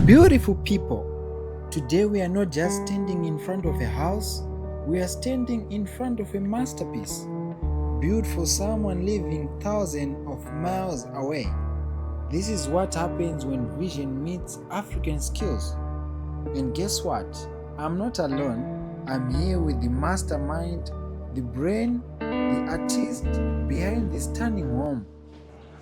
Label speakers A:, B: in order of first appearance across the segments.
A: Beautiful people, today we are not just standing in front of a house, we are standing in front of a masterpiece, built for someone living thousands of miles away. This is what happens when vision meets African skills. And guess what? I'm not alone. I'm here with the mastermind, the brain, the artist behind the stunning home.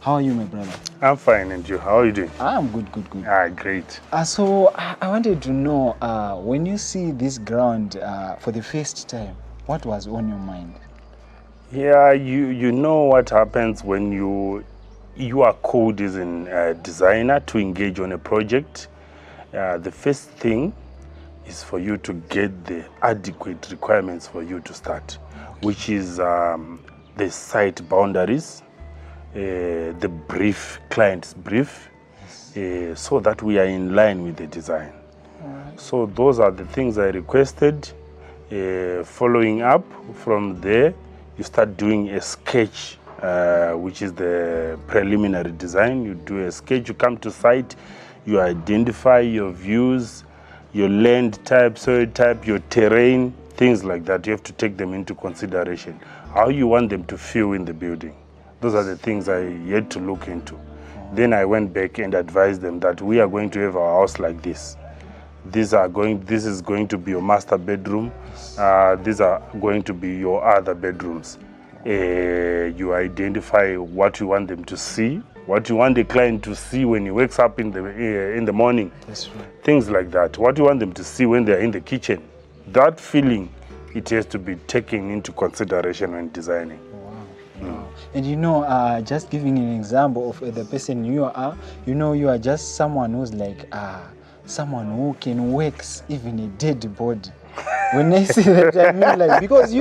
A: How are you, my brother?
B: I'm fine, and you? How are you doing?
A: I'm good.
B: Great.
A: So I wanted to know, when you see this ground for the first time, what was on your mind?
B: Yeah, you know what happens when you are called as a designer to engage on a project. The first thing is for you to get the adequate requirements for you to start, which is the site boundaries, the brief, client's brief, so that we are in line with the design.
A: Right.
B: So those are the things I requested. Following up from there, you start doing a sketch, which is the preliminary design. You do a sketch, you come to site, you identify your views, your land type, soil type, your terrain, things like that. You have to take them into consideration. How you want them to feel in the building. Those are the things I had to look into. Then I went back and advised them that we are going to have our house like this. This is going to be your master bedroom. These are going to be your other bedrooms. You identify what you want them to see, what you want the client to see when he wakes up in the morning.
A: That's right.
B: Things like that. What you want them to see when they're in the kitchen. That feeling, it has to be taken into consideration when designing.
A: Wow. And just giving an example of the person you are, you are just someone who's like, someone who can work even a dead body. When I say that, I mean like, because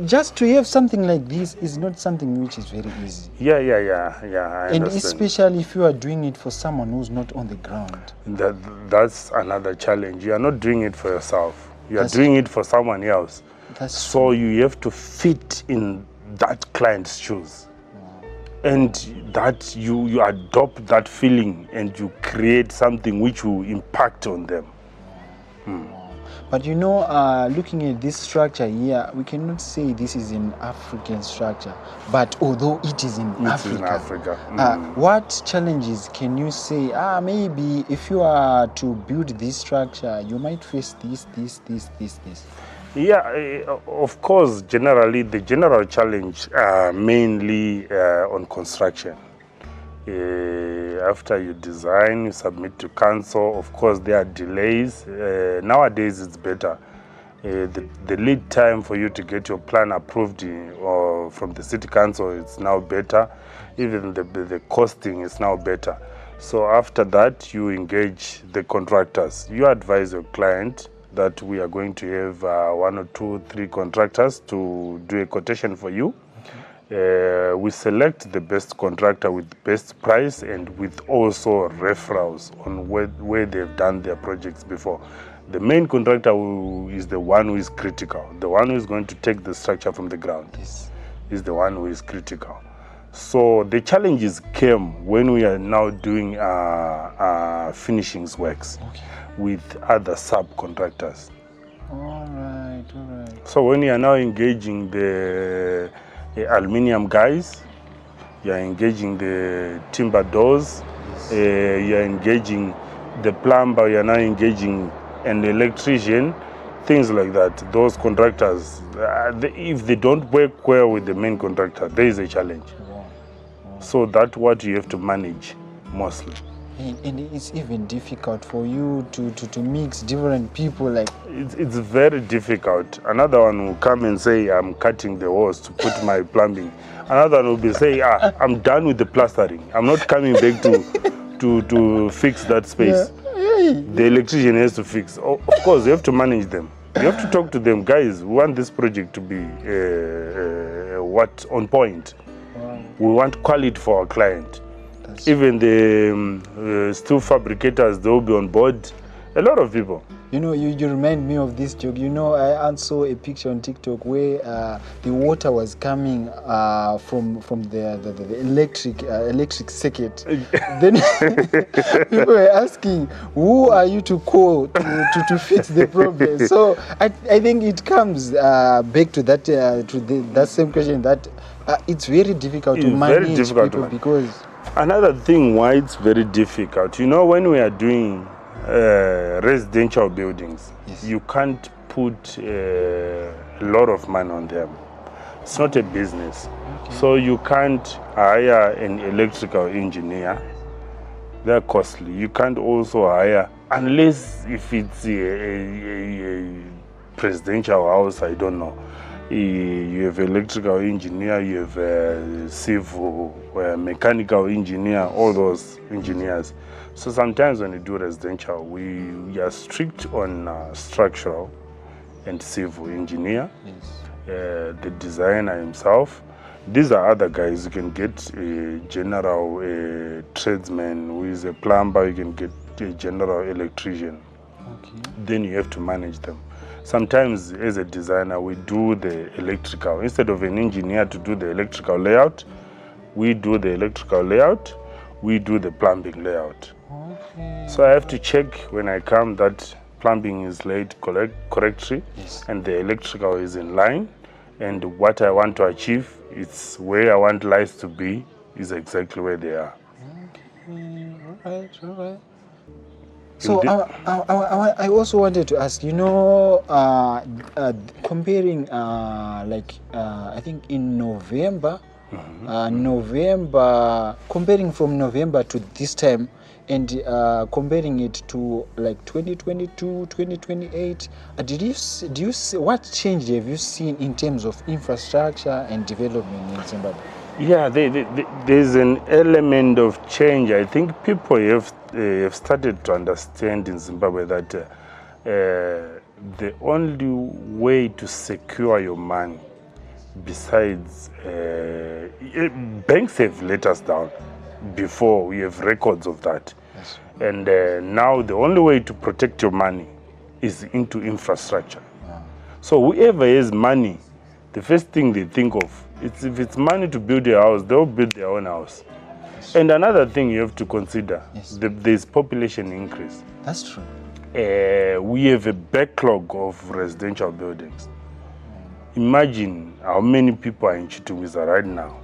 A: just to have something like this is not something which is very easy.
B: Yeah, I
A: and
B: understand.
A: Especially if you are doing it for someone who's not on the ground.
B: That's another challenge. You are not doing it for yourself. You are
A: That's
B: doing it for someone else. So
A: true.
B: you have to fit in that client's shoes. And that you adopt that feeling and you create something which will impact on them.
A: But looking at this structure here, we cannot say this is an African structure. But although it is in Africa, what challenges can you say? Maybe if you are to build this structure, you might face this.
B: Yeah, of course, generally, the general challenge mainly on construction. After you design, you submit to council. Of course, there are delays. Nowadays, it's better. The lead time for you to get your plan approved or from the city council is now better. Even the costing is now better. So after that, you engage the contractors. You advise your client that we are going to have 1 or 2, 3 contractors to do a quotation for you. Okay. We select the best contractor with best price and with also referrals on where they've done their projects before. The main contractor is the one who is critical. The one who is going to take the structure from the ground is the one who is critical. So the challenges came when we are now doing finishings works. Okay. With other subcontractors.
A: All right.
B: So when you are now engaging the aluminium guys, you are engaging the timber doors, you are engaging the plumber, you are now engaging an electrician, things like that. Those contractors, if they don't work well with the main contractor, there is a challenge. Wow. So that's what you have to manage mostly.
A: And it's even difficult for you to mix different people. Like
B: it's very difficult. Another one will come and say, I'm cutting the walls to put my plumbing. Another one will be saying, I'm done with the plastering. I'm not coming back to fix that space. Yeah. The electrician has to fix. Of course, you have to manage them. You have to talk to them. Guys, we want this project to be on point. Wow. We want quality for our client. Even the steel fabricators, they'll be on board. A lot of people.
A: You know, you remind me of this joke. You know, I saw a picture on TikTok where the water was coming from the electric circuit. Then people were asking, who are you to call to fix the problem? So I think it comes back to that that same question that it's very difficult to manage people because.
B: Another thing why it's very difficult, you know, when we are doing residential buildings,
A: yes.
B: you can't put a lot of money on them. It's not a business. Okay. So you can't hire an electrical engineer. They're costly. You can't also hire, unless if it's a presidential house, I don't know. You have electrical engineer, you have a civil, mechanical engineer, all those engineers. So sometimes when you do residential, we are strict on structural and civil engineer, yes. The designer himself. These are other guys. You can get a general tradesman who is a plumber, you can get a general electrician. Okay. Then you have to manage them. Sometimes as a designer, we do the electrical. Instead of an engineer to do the electrical layout, we do the electrical layout, we do the plumbing layout. Okay. So I have to check when I come that plumbing is laid correctly, yes. And the electrical is in line, and what I want to achieve, it's where I want lights to be, is exactly where they are.
A: Okay. All right. So I also wanted to ask, you know, comparing I think in November, comparing from November to this time, and comparing it to like 2022, 2028, do you see what change have you seen in terms of infrastructure and development in Zimbabwe?
B: Yeah, there's an element of change. I think people have started to understand in Zimbabwe that the only way to secure your money, besides banks have let us down before, we have records of that. Yes. And now the only way to protect your money is into infrastructure. Wow. So whoever has money, the first thing they think of, if it's money to build a house, they'll build their own house. Yes. And another thing you have to consider, yes. There's population increase.
A: That's true.
B: We have a backlog of residential buildings. Imagine how many people are in Chitumiza right now.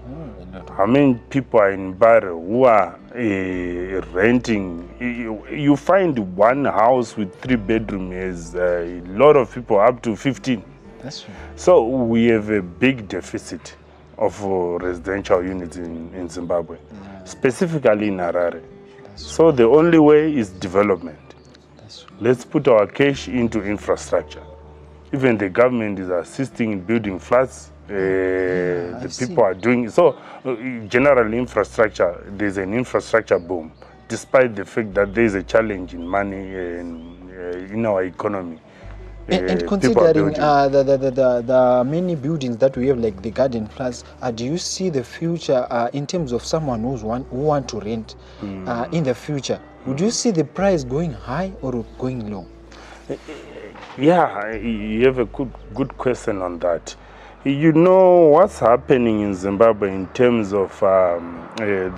B: How many people are in Mbare who are renting. You find one house with 3 bedrooms has a lot of people, up to 15.
A: That's true.
B: So we have a big deficit of residential units in Zimbabwe, specifically in Harare. So the only way is development. Let's put our cash into infrastructure. Even the government is assisting in building flats. The people are doing so. General infrastructure, there's an infrastructure boom, despite the fact that there's a challenge in money in our economy.
A: And considering the many buildings that we have, like the garden flats, do you see the future in terms of someone who want to rent in the future? Would you see the price going high or going low?
B: Yeah, you have a good question on that. You know what's happening in Zimbabwe in terms of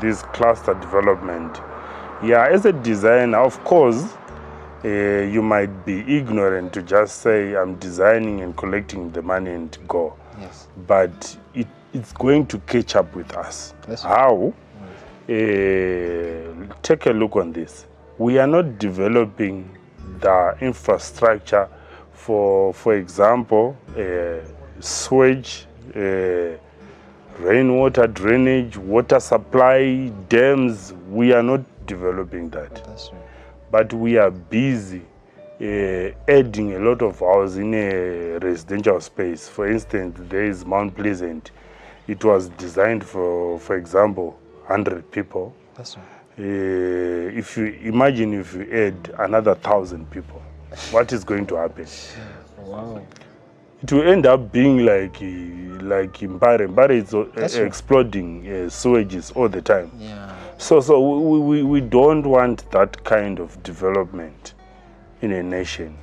B: this cluster development. Yeah, as a designer, of course, you might be ignorant to just say I'm designing and collecting the money and go. Yes. But it's going to catch up with us. That's how? Take a look on this. We are not developing the infrastructure for example, sewage, rainwater drainage, water supply, dams. We are not developing that. That's right. But we are busy adding a lot of houses in a residential space. For instance, there is Mount Pleasant. It was designed for example, 100 people. That's right. If you imagine if you add another 1,000 people, what is going to happen?
A: Wow.
B: It will end up being like Mbare. Mbare is exploding sewages all the time. Yeah. So we don't want that kind of development in a nation.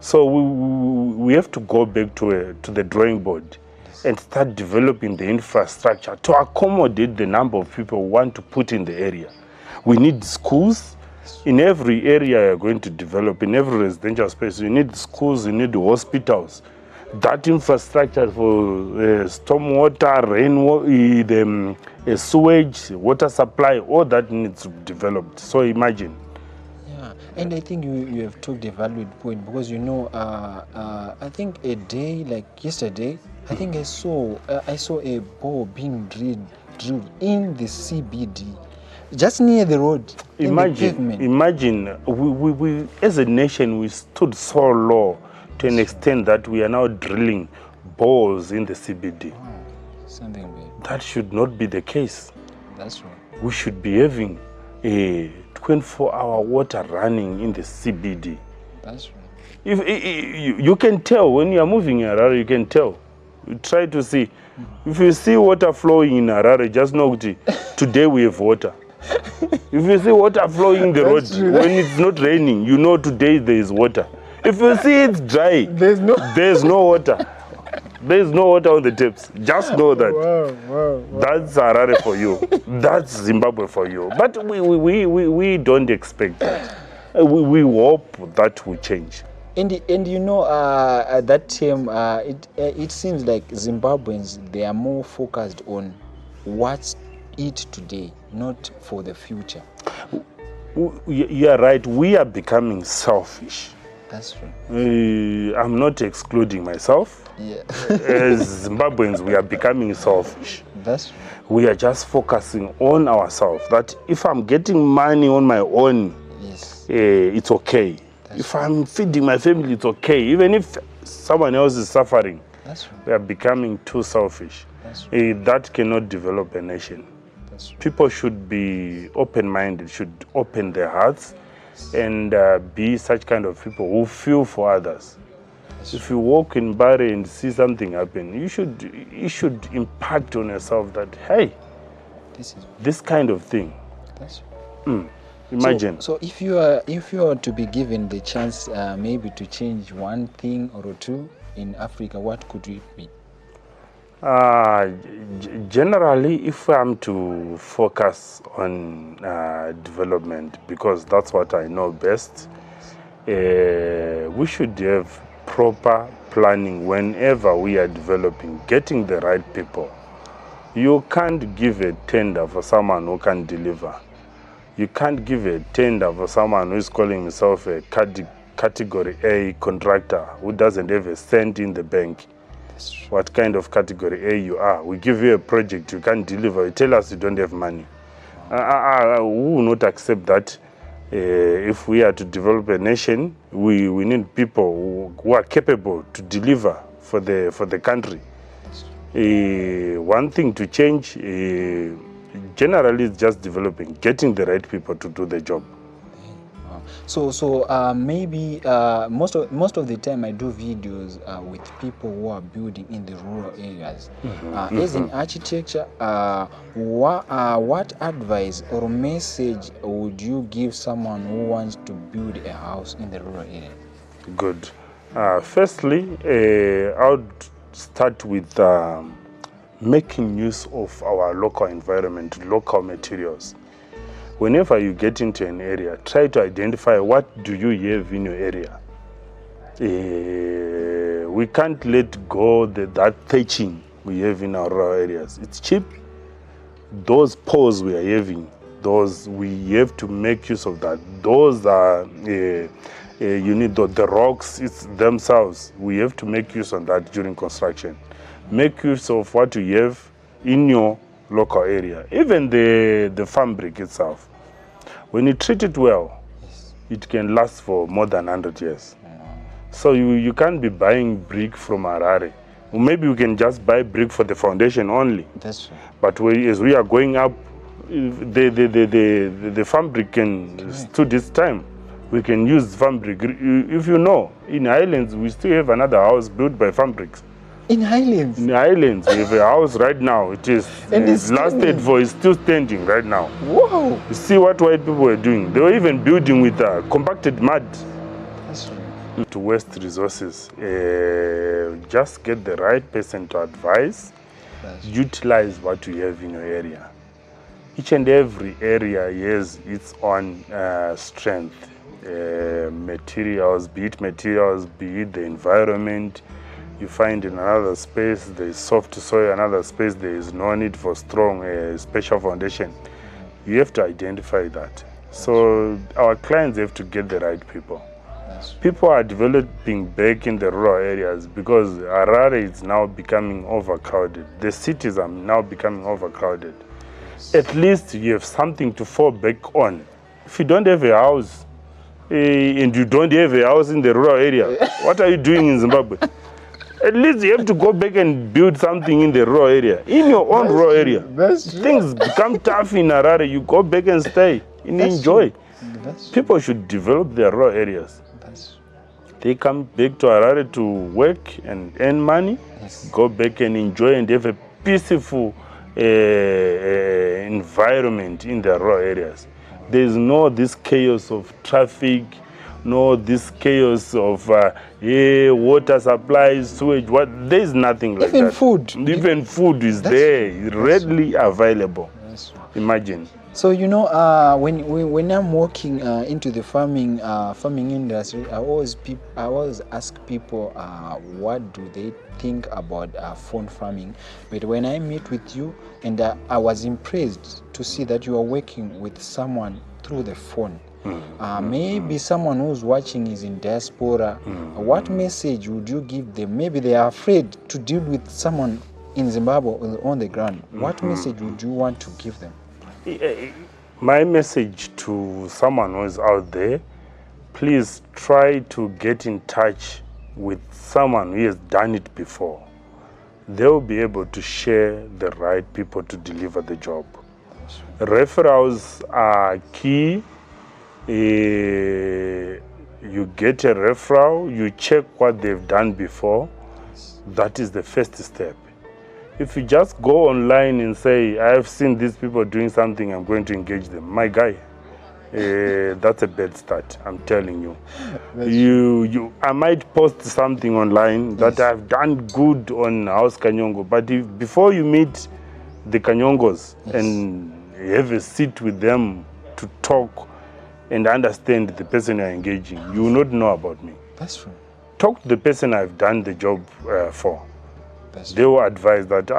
B: So we have to go back to the drawing board and start developing the infrastructure to accommodate the number of people we want to put in the area. We need schools. In every area you're going to develop, in every residential space, you need schools, you need hospitals. That infrastructure for stormwater, rainwater, sewage, water supply, all that needs to be developed. So imagine.
A: Yeah, and I think you have talked a valid point, because I think a day like yesterday, I think I saw a bore being drilled in the CBD, just near the road.
B: Imagine, we as a nation, we stood so low to an extent that we are now drilling bores in the CBD.
A: Wow. Something big.
B: That should not be the case.
A: That's right.
B: We should be having a 24-hour water running in the CBD.
A: That's right.
B: If you can tell when you are moving in Harare, you can tell. You try to see. If you see water flowing in Harare, just know today we have water. If you see water flowing in the road when it's not raining, you know today there is water. If you see it's dry, there's no water. There's no water on the taps. Just know that.
A: Wow.
B: That's Harare for you. That's Zimbabwe for you. But we don't expect that. We hope that will change.
A: And that term, it seems like Zimbabweans, they are more focused on what's it today, not for the future.
B: You are right. We are becoming selfish.
A: That's true.
B: I'm not excluding myself.
A: Yeah.
B: As Zimbabweans, we are becoming selfish.
A: That's true.
B: We are just focusing on ourselves. That if I'm getting money on my own,
A: yes,
B: it's okay. If I'm feeding my family, it's okay. Even if someone else is suffering,
A: that's true.
B: We are becoming too selfish.
A: That's true.
B: That cannot develop a nation.
A: That's true.
B: People should be open-minded, should open their hearts, and be such kind of people who feel for others. If you walk in Bari and see something happen, you should impact on yourself that, hey, this kind of thing.
A: That's
B: Imagine.
A: So if you are to be given the chance, maybe to change one thing or two in Africa, what could it be?
B: Generally, if I'm to focus on development, because that's what I know best, we should have proper planning whenever we are developing, getting the right people. You can't give a tender for someone who can deliver. You can't give a tender for someone who is calling himself a category A contractor who doesn't have a cent in the bank. What kind of category A you are? We give you a project, you can't deliver, you tell us you don't have money. We will not accept that. If we are to develop a nation, we need people who are capable to deliver for the country. One thing to change, generally, is just developing, getting the right people to do the job.
A: So maybe most of the time I do videos with people who are building in the rural areas. As in architecture, what advice or message would you give someone who wants to build a house in the rural area?
B: Good. Firstly, I would start with making use of our local environment, local materials. Whenever you get into an area, try to identify what do you have in your area. We can't let go that thatching we have in our rural areas. It's cheap. Those poles we are having, those we have to make use of that. Those are you need the rocks themselves. We have to make use of that during construction. Make use of what you have in your local area. Even the farm brick itself. When you treat it well, it can last for more than 100 years. So you can't be buying brick from Harare. Or maybe we can just buy brick for the foundation only.
A: That's true.
B: But as we are going up, the farm brick can stood this time. We can use farm brick. If you know, in Highlands, we still have another house built by farm bricks.
A: In Highlands?
B: In Highlands, we have a house right now. It is lasted for, it's still standing right now.
A: Whoa!
B: You see what white people were doing? They were even building with compacted mud.
A: That's true.
B: To waste resources. Just get the right person to advise. Utilize what you have in your area. Each and every area has its own strength. Materials, be it the environment. You find in another space there is soft soil, another space there is no need for strong special foundation. You have to identify that. So our clients have to get the right people. People are developing back in the rural areas because Harare is now becoming overcrowded. The cities are now becoming overcrowded. At least you have something to fall back on. If you don't have a house, and you don't have a house in the rural area, what are you doing in Zimbabwe? At least you have to go back and build something in the rural area, in your own rural area. Things become tough in Harare, you go back and stay and enjoy. People should develop their rural areas. They come back to Harare to work and earn money, go back and enjoy and have a peaceful environment in the rural areas. There is no this chaos of traffic, no this chaos of water supplies, sewage. There is nothing like
A: Even
B: that.
A: food.
B: Even food is there, readily available. Imagine.
A: So when I'm walking into the farming industry, I always ask people what do they think about phone farming. But when I meet with you, and I was impressed to see that you are working with someone through the phone. Maybe someone who's watching is in diaspora. What message would you give them? Maybe they are afraid to deal with someone in Zimbabwe on the ground. What message would you want to give them?
B: My message to someone who is out there, please try to get in touch with someone who has done it before. They'll be able to share the right people to deliver the job. Referrals are key. You get a referral, you check what they've done before. That is the first step. If you just go online and say, I have seen these people doing something, I'm going to engage them. My guy, that's a bad start, I'm telling you. I might post something online that I've done good on House Kanyongo, but before you meet the Kanyongos and have a seat with them to talk and understand the person you're engaging, you will not know about me.
A: That's true.
B: Talk to the person I've done the job for. They will advise that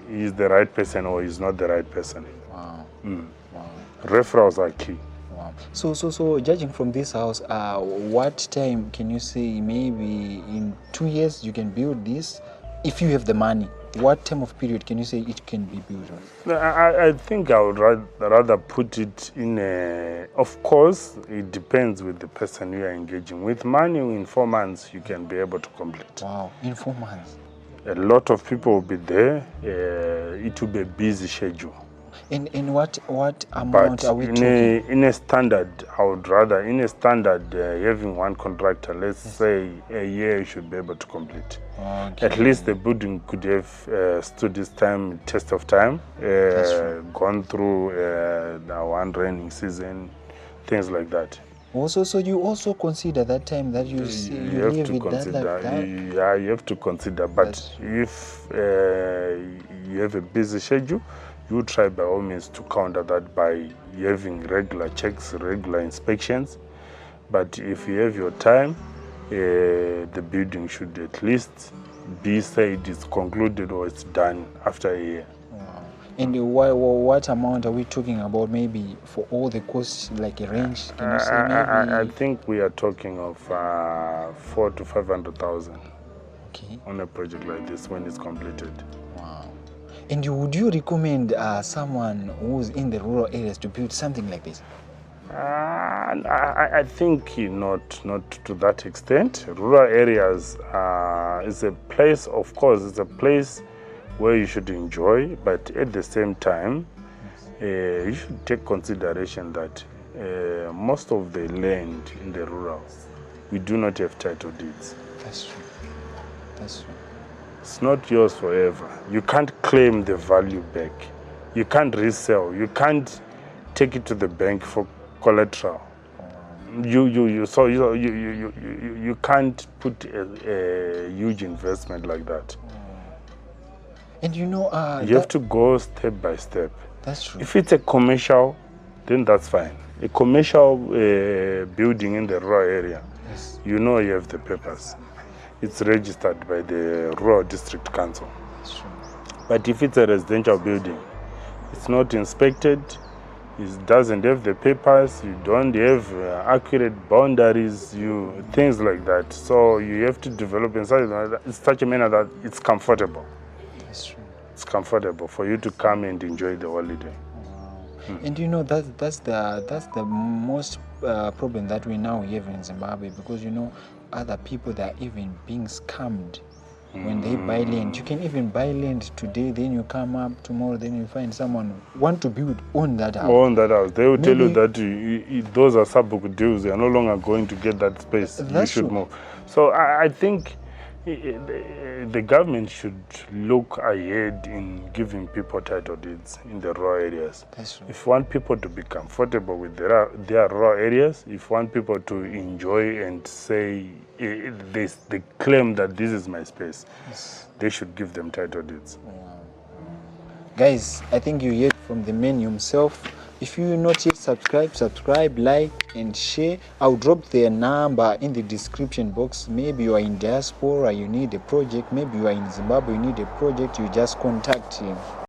B: he's the right person or he's not the right person.
A: Wow. Wow.
B: Referrals are key.
A: Wow. So judging from this house, what time can you say maybe in 2 years you can build this? If you have the money, what time of period can you say it can be built on?
B: I think I would rather put it in of course, it depends with the person you are engaging. With money, in 4 months, you can be able to complete.
A: Wow, in 4 months.
B: A lot of people will be there. It will be a busy schedule.
A: In what amount are we talking?
B: In a standard, I would rather, having one contractor, let's say a year, you should be able to complete.
A: Okay.
B: At least the building could have stood this time, test of time, gone through one raining season, things like that.
A: Also, so you also consider that time that you live with that?
B: Yeah, you have to consider. But if you have a busy schedule, you try by all means to counter that by having regular checks, regular inspections. But if you have your time, the building should at least be said it's concluded or it's done after a year.
A: And what amount are we talking about? Maybe for all the costs, like a range? Can you say maybe?
B: I think we are talking of 400,000 to 500,000 on a project like this when it's completed.
A: Wow. And would you recommend someone who's in the rural areas to build something like this?
B: I think not to that extent. Rural areas is a place, of course, it's a place where you should enjoy, but at the same time, you should take consideration that most of the land in the rural, we do not have title deeds.
A: That's true. That's true.
B: It's not yours forever. You can't claim the value back. You can't resell. You can't take it to the bank for collateral. you can't put a huge investment like that.
A: And you know,
B: You have to go step by step.
A: That's true.
B: If it's a commercial, then that's fine. A commercial building in the rural area,
A: Yes.
B: you know you have the papers. It's registered by the rural district council.
A: That's true.
B: But if it's a residential building, it's not inspected, it doesn't have the papers, you don't have accurate boundaries, things like that. So you have to develop in such a manner that it's comfortable.
A: That's true.
B: It's comfortable for you to come and enjoy the holiday.
A: And you know, that's the most problem that we now have in Zimbabwe, because you know, other people that are even being scammed when they buy land. You can even buy land today, then you come up tomorrow, then you find someone want to build on that house.
B: On that house, they will tell you that those are sub-book deals. You are no longer going to get that space. You should move. So I think the government should look ahead in giving people title deeds in the rural areas.
A: That's true.
B: If you want people to be comfortable with their rural areas, if you want people to enjoy and say they claim that this is my space,
A: Yes.
B: they should give them title deeds.
A: Guys, I think you heard from the man himself. If you not yet subscribe, like and share. I'll drop their number in the description box. Maybe you are in diaspora, you need a project. Maybe you are in Zimbabwe, you need a project. You just contact him.